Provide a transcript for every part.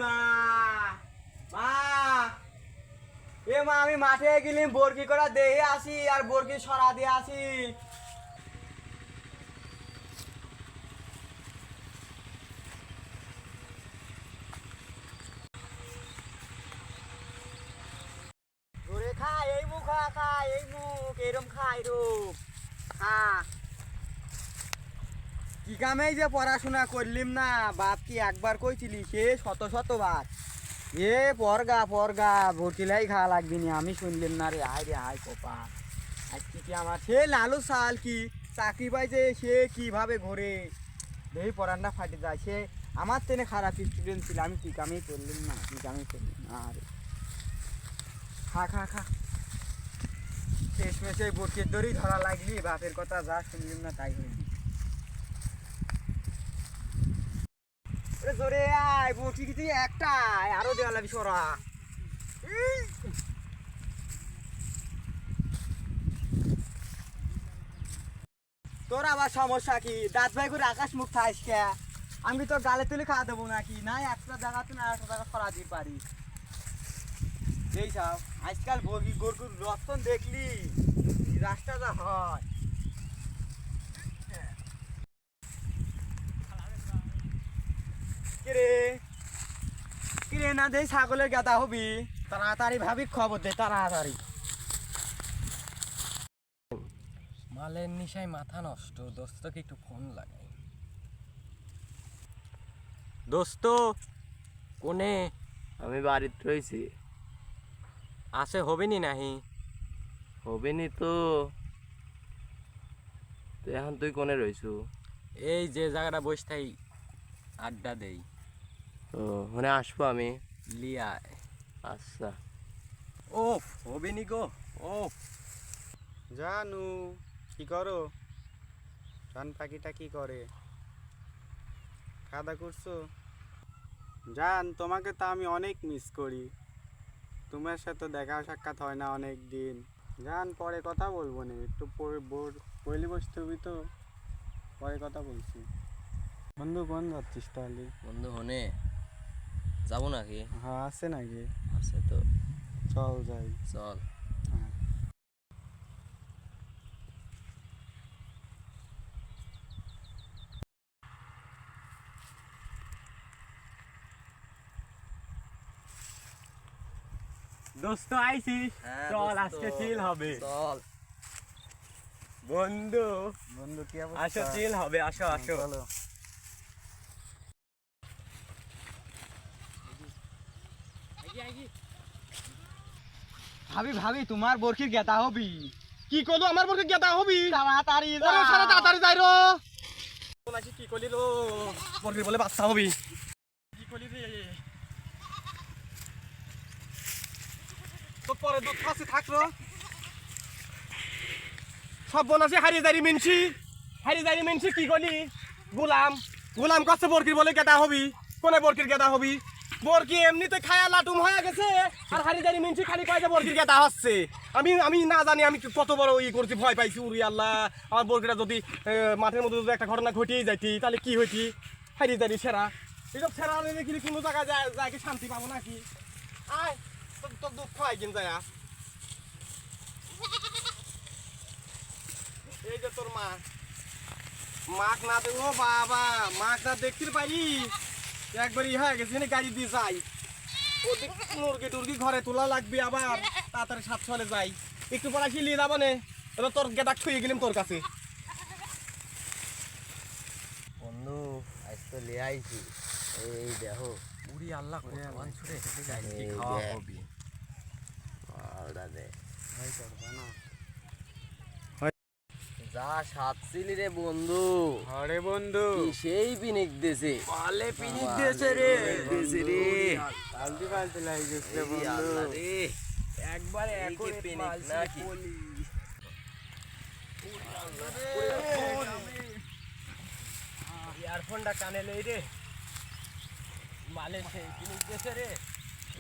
মা মা মা আমি মাঠে গেলাম বরকি করা দেহে আসি আর বরকি সরা দিয়ে আসি। ঘুরে খা এই মুখ খা এই মুখ এরম খা এরম খা। কি কামেই যে পড়াশোনা করলিম না বাপ কি একবার কইছিলি সে শত শতবার পরগা ভর্তিলাই খাওয়া লাগবি না আমি শুনলাম না রে হায় কোপা আজকে কি আমার সে লালু সাল কি চাকরি পাইছে সে কিভাবে ঘোরে দেহি পড়ানটা ফাটে যায় সে আমার তেনে খারাপ স্টুডেন্ট ছিল আমি কি কামেই করলাম না আরে খা খা খা শেষমেশে বটির দড়ি ধরা লাগলি বাপের কথা যা শুনলাম না তাই হইলি। জোরে আয় বটি কিছু একটা আরো দেওয়া লাগবি সরা। তোর আবার সমস্যা কি দাঁত ভাই করে আকাশ মুখ খাইস কে আমি তো গালে তুলে খাওয়া দেবো নাকি না একটা জায়গাতে না একটা জায়গা সরা দিতে পারি। এই সব আজকাল বগি গরুর রতন দেখলি রাস্তাটা হয় কিরে কিরে না দেই ছাগলের গাদা হবি তাড়াতাড়ি ভাবি খবর দে তাড়াতাড়ি। মালের নিশায় মাথা নষ্ট দোস্তকে একটু ফোন লাগাই। দোস্ত কোনে? আমি বাড়িতে রয়েছি। আসে হবেনি নাহি? হবেনি তো। এখন তুই কোনে রইছু? এই যে জায়গাটা বসে থাই আড্ডা দেই। ও মানে আসবো আমি। লিয়ায় আচ্ছা। ওফ হবেনি গো ওফ। জানু কি করো? জান পাখিটা কি করে? খাওয়া করছো? জান তোমাকে তো আমি অনেক মিস করি, তোমার সাথে দেখা সাক্ষাৎ হয় না অনেক দিন। জান পরে কথা বলবো না, একটু পড়লে বসতে হবি তো, পরে কথা বলছি। বন্ধু কোন যাচ্ছিস তাহলে? বন্ধু হনে যাবো নাকি? হ্যাঁ আছে নাকি? আছে তো, চল যাই। চল। দোস্ত আইছিস? চল আজকে চিল হবে। চল বন্ধু বন্ধু কি আসো চিল হবে, আসো আসো। চলো। ভাবি ভাবি তোমার বরকির গেতা হবি। কি করলো আমার বরকে গেদা হবি? তাড়াতাড়ি যা। ওরে সারা তাড়াতাড়ি যাই রো। নাকি কি করলি রো? বরকে বলে বাচ্চা হবি। কি করলি রে? তো পরে দুধ খাসি থাকলো। সব বোনাসে হারিয়ে যাই মেনছি কি করলি? গোলাম কাছে বরকির বলে গেদা হবি। কোনে বরকির গেদা হবি? বরকি এমনিতে খায়া লাটুম হয়ে গেছে আর হারিদারি মিনছি খালি কয় যে বরকির গেদা হচ্ছে। আমি না জানি আমি কত বড় করছি, ভয় পাইছি। উরি আল্লাহ, আমার বরকিটা যদি মাঠের মধ্যে যদি একটা ঘটনা ঘটিয়ে যাইতি তাহলে কি হইতি? হারিদারি সেরা এইসব সেরা দেখি কোনো জায়গায় যায় কি শান্তি পাবো নাকি? আয় তোর দুঃখ হয় কিন যায়। এই যে তোর মাক না দেবো বাবা, মাক না দেখতে পারি একবার হয়ে গেছে গাড়ি দিয়ে যাই। ওদিক মুরগি টুরগি ঘরে তোলা লাগবে, আবার তাড়াতাড়ি 7 সালে যাই। একটু পরে আসি নিয়ে যাবো নে, এবার তোর গেদা খুঁয়ে গেলাম তোর কাছে। বন্ধু আজ তো লিয়ে আইছি। এই দেখো উড়ি আল্লাহ ছুড়ে কি খাওয়া হবি। ওটা দে যা সাতছিলি রে বন্ধু। আরে বন্ধু সেই পিনিক দেছে, পালে পিনিক দিয়েছে রে। পাল্টি পাল্টি লাগি গেছে বন্ধু রে। একবারে একই পিনিক নাকি? ইয়ারফোনটা কানে লই রে, মালে সেই পিনিক দিয়েছে রে।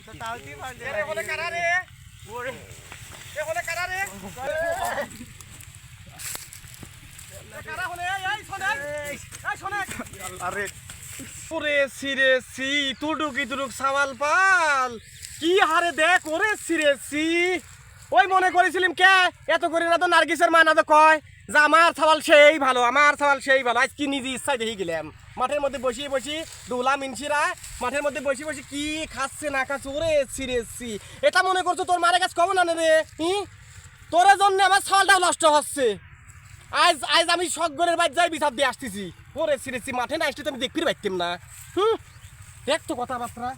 তো তালতি পাল্টি রে বলে কারা রে? ওরে এ বলে কারা রে? কারা হলে এই শোনে, এই শোনে। আরে ওরে সিরে সি তুডুকি তুডুক সাওয়াল পাল কি হারে দেখ ওরে সিরে সি ওই মনে করেছিলাম কে এত করে না তো নার্গিসের মা না তো কয় যে আমার সাওয়াল সেই ভালো আমার সাওয়াল সেই ভালো আজ কি নিজে ইচ্ছায় দেখে গেলাম মাঠের মধ্যে বসিয়ে বসি দুলা মিনছিরা মাঠের মধ্যে বসে বসে কি খাচ্ছে না খাচ্ছে ওরে সিরে সি এটা মনে করছো তোর মারে কাছে কব না রে তোর জন্য আমার সাওয়ালটাও নষ্ট হচ্ছে আজ আজ আমি শখগরের বাদ যাই বিচার দিয়ে আসতেছি ওরে সিরেছি মাঠে না আসতে তো আমি দেখতে পাইতাম না দেখ তো কথাবার্তা